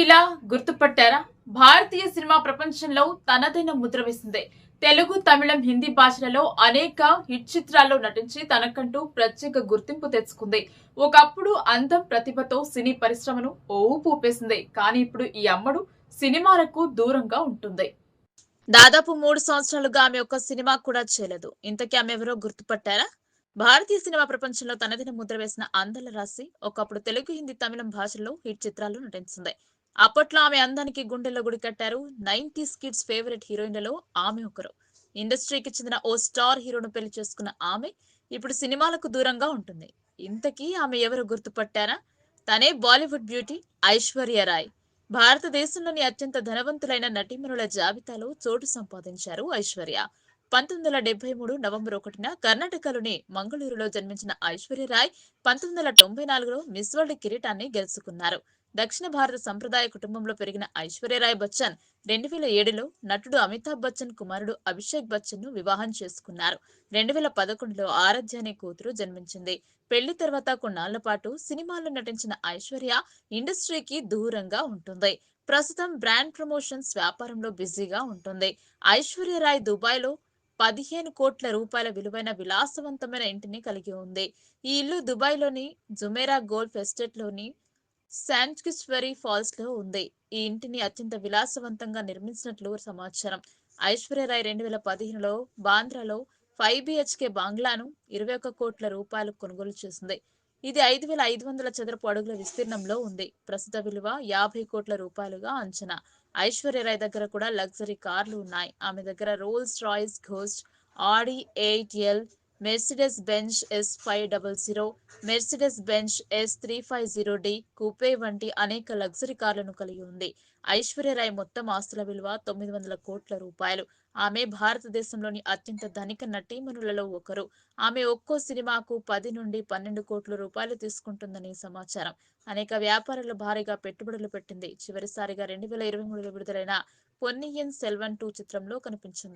ఇలా గుర్తుపట్టారా? భారతీయ సినిమా ప్రపంచంలో తనదైన ముద్ర వేసింది. తెలుగు, తమిళం, హిందీ భాషలలో అనేక హిట్ చిత్రాల్లో నటించి తనకంటూ ప్రత్యేక గుర్తింపు తెచ్చుకుంది. ఒకప్పుడు అందం, ప్రతిభతో సినీ పరిశ్రమను ఓ ఊపు ఊపేసింది. కానీ ఇప్పుడు ఈ అమ్మడు సినిమాలకు దూరంగా ఉంటుంది. దాదాపు 3 సంవత్సరాలుగా ఆమె ఒక్క సినిమా కూడా చేయలేదు. ఇంతకీ ఆమె ఎవరో గుర్తుపట్టారా? భారతీయ సినిమా ప్రపంచంలో తనదైన ముద్ర వేసిన అందాల రాశి. ఒకప్పుడు తెలుగు, హిందీ, తమిళం భాషల్లో హిట్ చిత్రాల్లో నటించింది. అప్పట్లో ఆమె అందానికి గుండెల్లో గుడి కట్టారు. 90s కిడ్స్ ఫేవరెట్ హీరోయిన్లలో ఆమె ఒకరు. ఇండస్ట్రీకి చెందిన ఓ స్టార్ హీరోను పెళ్లి చేసుకున్న ఆమె ఇప్పుడు సినిమాలకు దూరంగా ఉంటుంది. ఇంతకీ ఆమె ఎవరు గుర్తుపట్టారా? తనే బాలీవుడ్ బ్యూటీ ఐశ్వర్య రాయ్. భారతదేశంలోని అత్యంత ధనవంతులైన నటీమణుల జాబితాలో చోటు సంపాదించారు ఐశ్వర్య. 1973 నవంబర్ 1న కర్ణాటకలోని మంగళూరులో జన్మించిన ఐశ్వర్యరాయ్ 1994లో మిస్ వరల్డ్ కిరీటాన్ని గెలుచుకున్నారు. దక్షిణ భారత సంప్రదాయ కుటుంబంలో పెరిగిన ఐశ్వర్యరాయ్ బచ్చన్ 2007లో నటుడు అమితాబ్ బచ్చన్ కుమారుడు అభిషేక్ బచ్చన్ ను వివాహం చేసుకున్నారు. 2011లో ఆరాధ్య అనే కూతురు జన్మించింది. పెళ్లి తర్వాత కొన్నాళ్ల పాటు సినిమాల్లో నటించిన ఐశ్వర్య ఇండస్ట్రీకి దూరంగా ఉంటుంది. ప్రస్తుతం బ్రాండ్ ప్రమోషన్స్ వ్యాపారంలో బిజీగా ఉంటుంది. ఐశ్వర్యరాయ్ దుబాయ్లో 15 కోట్ల రూపాయల విలువైన విలాసవంతమైన ఇంటిని కలిగి ఉంది. ఈ ఇల్లు దుబాయ్లోని జుమేరా గోల్ఫ్ ఎస్టేట్లోని శాంక్చురీ ఫాల్స్ లో ఉంది. ఈ ఇంటిని అత్యంత విలాసవంతంగా నిర్మించినట్లు సమాచారం. ఐశ్వర్యరాయ్ 2015లో బాంద్రాలో 5 బిహెచ్కే బంగ్లాను 21 కోట్ల రూపాయలు కొనుగోలు చేసింది. ఇది 5,500 చదరపు అడుగుల విస్తీర్ణంలో ఉంది. ప్రస్తుత విలువ 50 కోట్ల రూపాయలుగా అంచనా. ఐశ్వర్యరాయ్ దగ్గర కూడా లగ్జరీ కార్లు ఉన్నాయి. ఆమె దగ్గర రోల్స్ రాయ్స్ ఘోస్ట్, ఆడి 8L, Mercedes Benz S500, Mercedes Benz S350D కూపే వంటి అనేక లగ్జరీ కార్లను కలిగి ఉంది. ఐశ్వర్యరాయ్ మొత్తం ఆస్తుల విలువ 900 కోట్ల రూపాయలు. ఆమె భారతదేశంలోని అత్యంత ధనిక నటీమణులలో ఒకరు. ఆమె ఒక్కో సినిమాకు 10 నుండి 12 కోట్ల రూపాయలు తీసుకుంటుందని సమాచారం. అనేక వ్యాపారాల్లో భారీగా పెట్టుబడులు పెట్టింది. చివరిసారిగా 2023లో విడుదలైన పొన్నియిన్ సెల్వన్ 2 చిత్రంలో కనిపించింది.